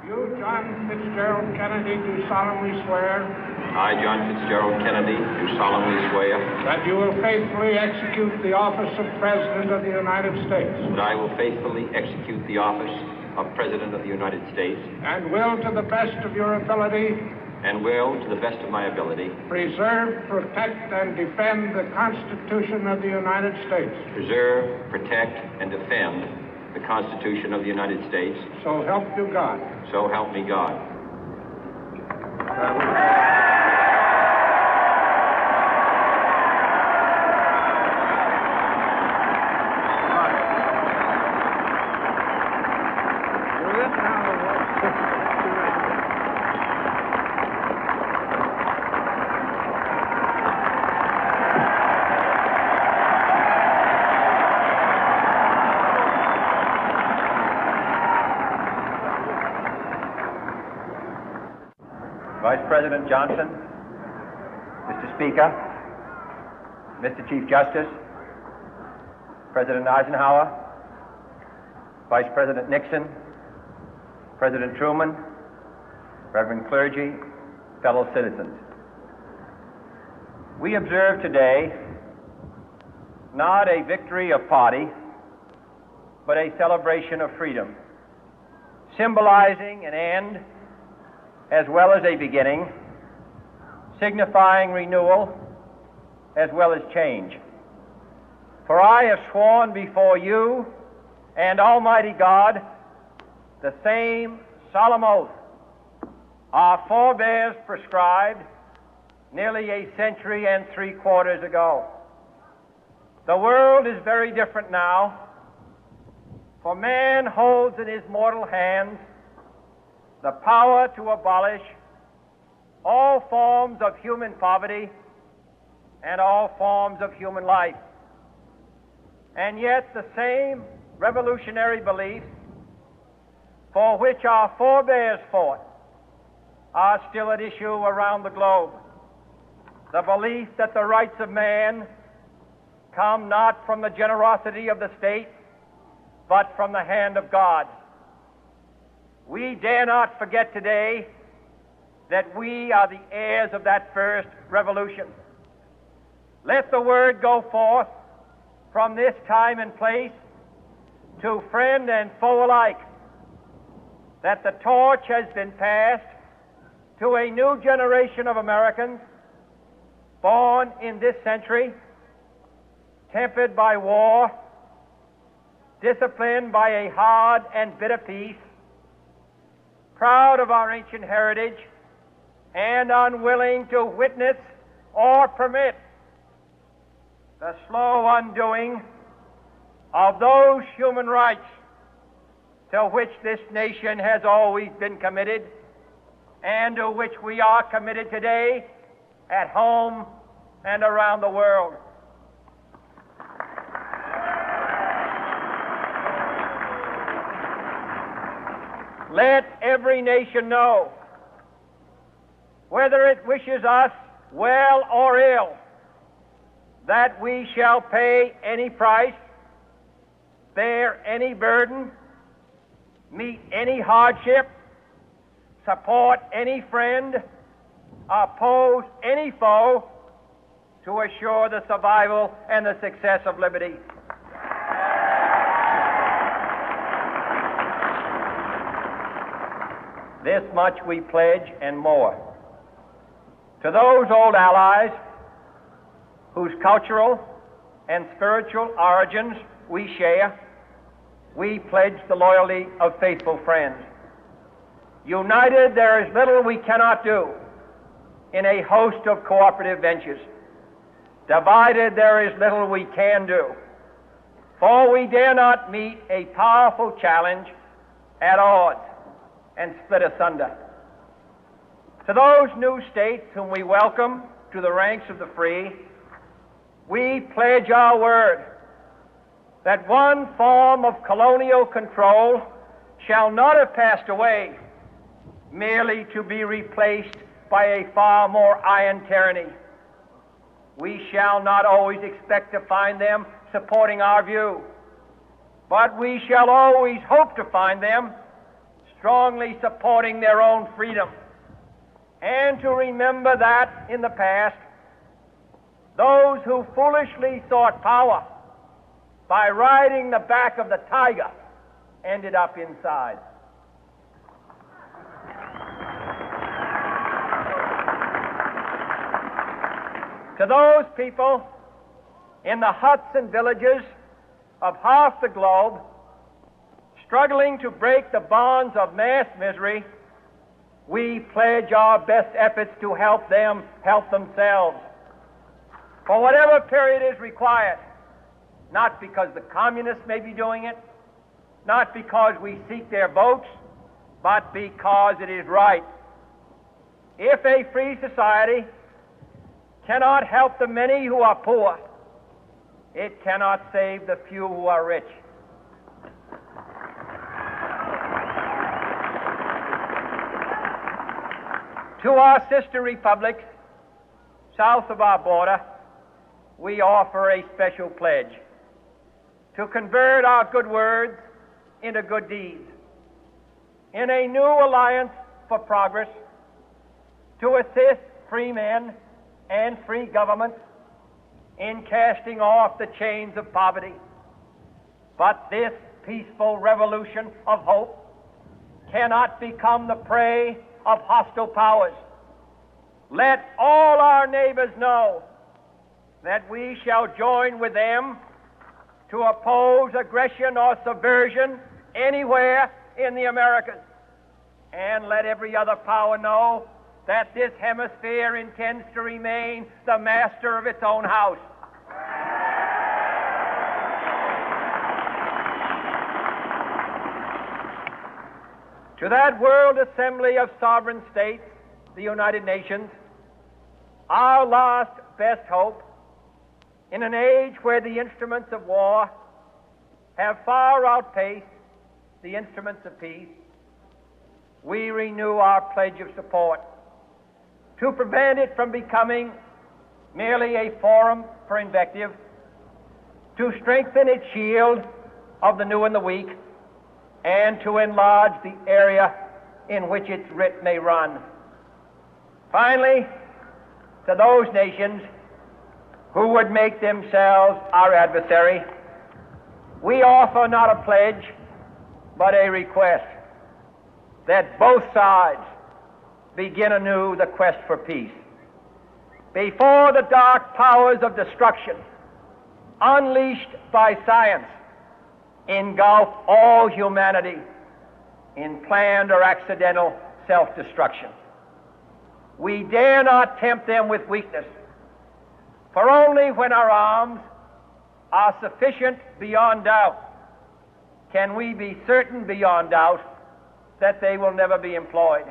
You, John Fitzgerald Kennedy, do solemnly swear I, John Fitzgerald Kennedy, do solemnly swear that you will faithfully execute the office of President of the United States that I will faithfully execute the office of President of the United States and will, to the best of your ability, and will, to the best of my ability, preserve, protect, and defend the Constitution of the United States. preserve, protect, and defend the Constitution of the United States. So help you God. So help me God. Vice President Johnson, Mr. Speaker, Mr. Chief Justice, President Eisenhower, Vice President Nixon, President Truman, Reverend clergy, fellow citizens. We observe today not a victory of party, but a celebration of freedom, symbolizing an end as well as a beginning, signifying renewal as well as change. For I have sworn before you and Almighty God the same solemn oath our forebears prescribed nearly a century and 3/4 ago. The world is very different now, for man holds in his mortal hands the power to abolish all forms of human poverty and all forms of human life. And yet the same revolutionary beliefs for which our forebears fought are still at issue around the globe. The belief that the rights of man come not from the generosity of the state, but from the hand of God. We dare not forget today that we are the heirs of that first revolution. Let the word go forth from this time and place to friend and foe alike that the torch has been passed to a new generation of Americans born in this century, tempered by war, disciplined by a hard and bitter peace, proud of our ancient heritage, and unwilling to witness or permit the slow undoing of those human rights to which this nation has always been committed and to which we are committed today at home and around the world. Let every nation know, whether it wishes us well or ill, that we shall pay any price, bear any burden, meet any hardship, support any friend, oppose any foe to assure the survival and the success of liberty. This much we pledge and more. To those old allies whose cultural and spiritual origins we share, we pledge the loyalty of faithful friends. United, there is little we cannot do in a host of cooperative ventures. Divided, there is little we can do, for we dare not meet a powerful challenge at odds and split asunder. To those new states whom we welcome to the ranks of the free, we pledge our word that one form of colonial control shall not have passed away, merely to be replaced by a far more iron tyranny. We shall not always expect to find them supporting our view, but we shall always hope to find them strongly supporting their own freedom, and to remember that in the past, those who foolishly sought power by riding the back of the tiger ended up inside. To those people in the huts and villages of half the globe struggling to break the bonds of mass misery, we pledge our best efforts to help them help themselves for whatever period is required, not because the communists may be doing it, not because we seek their votes, but because it is right. If a free society cannot help the many who are poor, it cannot save the few who are rich. To our sister republics south of our border, we offer a special pledge to convert our good words into good deeds, in a new alliance for progress, to assist free men and free governments in casting off the chains of poverty. But this peaceful revolution of hope cannot become the prey of hostile powers. Let all our neighbors know that we shall join with them to oppose aggression or subversion anywhere in the Americas. And let every other power know that this hemisphere intends to remain the master of its own house. To that World Assembly of Sovereign States, the United Nations, our last best hope, in an age where the instruments of war have far outpaced the instruments of peace, we renew our pledge of support to prevent it from becoming merely a forum for invective, to strengthen its shield of the new and the weak, and to enlarge the area in which its writ may run. Finally, to those nations who would make themselves our adversary, we offer not a pledge, but a request that both sides begin anew the quest for peace. Before the dark powers of destruction, unleashed by science, engulf all humanity in planned or accidental self-destruction, we dare not tempt them with weakness, for only when our arms are sufficient beyond doubt can we be certain beyond doubt that they will never be employed.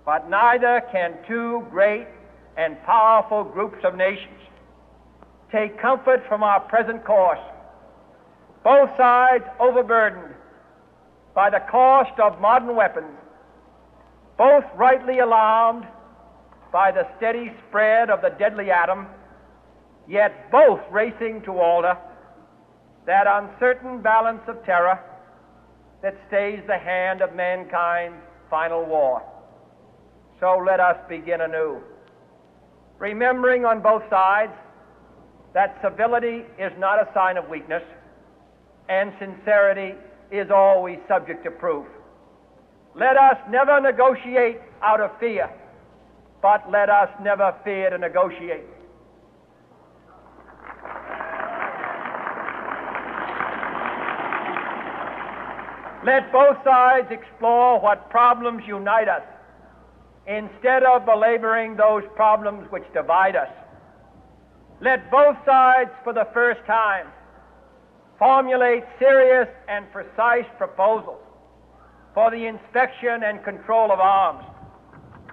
But neither can two great and powerful groups of nations take comfort from our present course, both sides overburdened by the cost of modern weapons, both rightly alarmed by the steady spread of the deadly atom, yet both racing to alter that uncertain balance of terror that stays the hand of mankind's final war. So let us begin anew, remembering on both sides that civility is not a sign of weakness, and sincerity is always subject to proof. Let us never negotiate out of fear, but let us never fear to negotiate. Let both sides explore what problems unite us, instead of belaboring those problems which divide us. Let both sides, for the first time, formulate serious and precise proposals for the inspection and control of arms,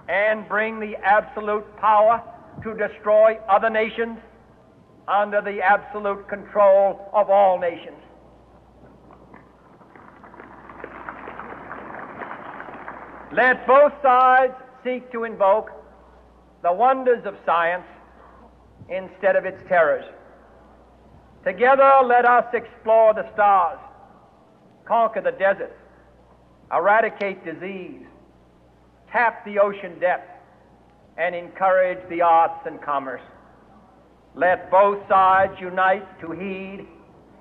and bring the absolute power to destroy other nations under the absolute control of all nations. Let both sides seek to invoke the wonders of science instead of its terrors. Together, let us explore the stars, conquer the deserts, eradicate disease, tap the ocean depth, and encourage the arts and commerce. Let both sides unite to heed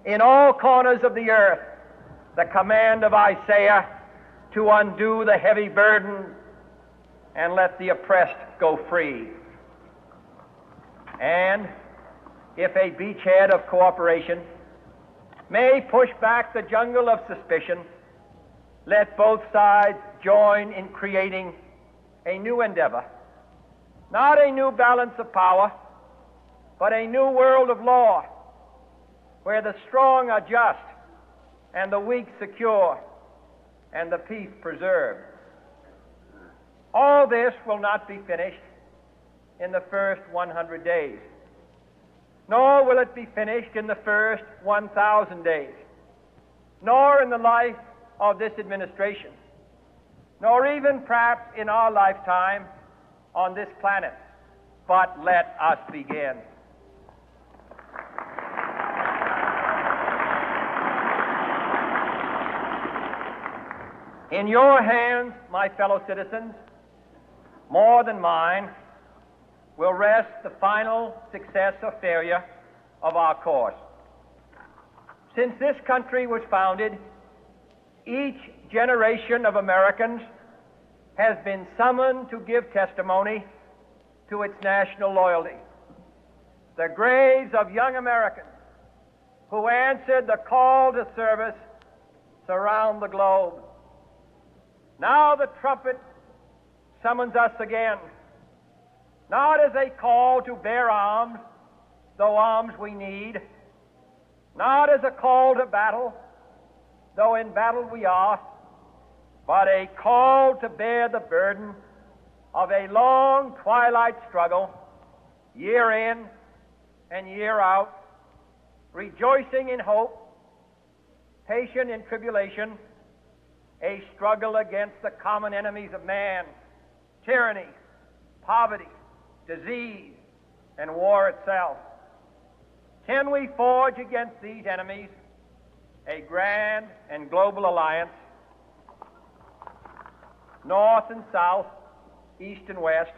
in all corners of the earth the command of Isaiah to undo the heavy burden and let the oppressed go free. And if a beachhead of cooperation may push back the jungle of suspicion, let both sides join in creating a new endeavor, not a new balance of power, but a new world of law, where the strong are just and the weak secure and the peace preserved. All this will not be finished in the first 100 days, nor will it be finished in the first 1,000 days, nor in the life of this administration, nor even perhaps in our lifetime on this planet. But let us begin. In your hands, my fellow citizens, more than mine, will rest the final success or failure of our course. Since this country was founded, each generation of Americans has been summoned to give testimony to its national loyalty. The graves of young Americans who answered the call to service surround the globe. Now the trumpet summons us again, not as a call to bear arms, though arms we need, not as a call to battle, though in battle we are, but a call to bear the burden of a long twilight struggle, year in and year out, rejoicing in hope, patient in tribulation, a struggle against the common enemies of man, tyranny, poverty, disease, and war itself. Can we forge against these enemies a grand and global alliance, north and south, east and west,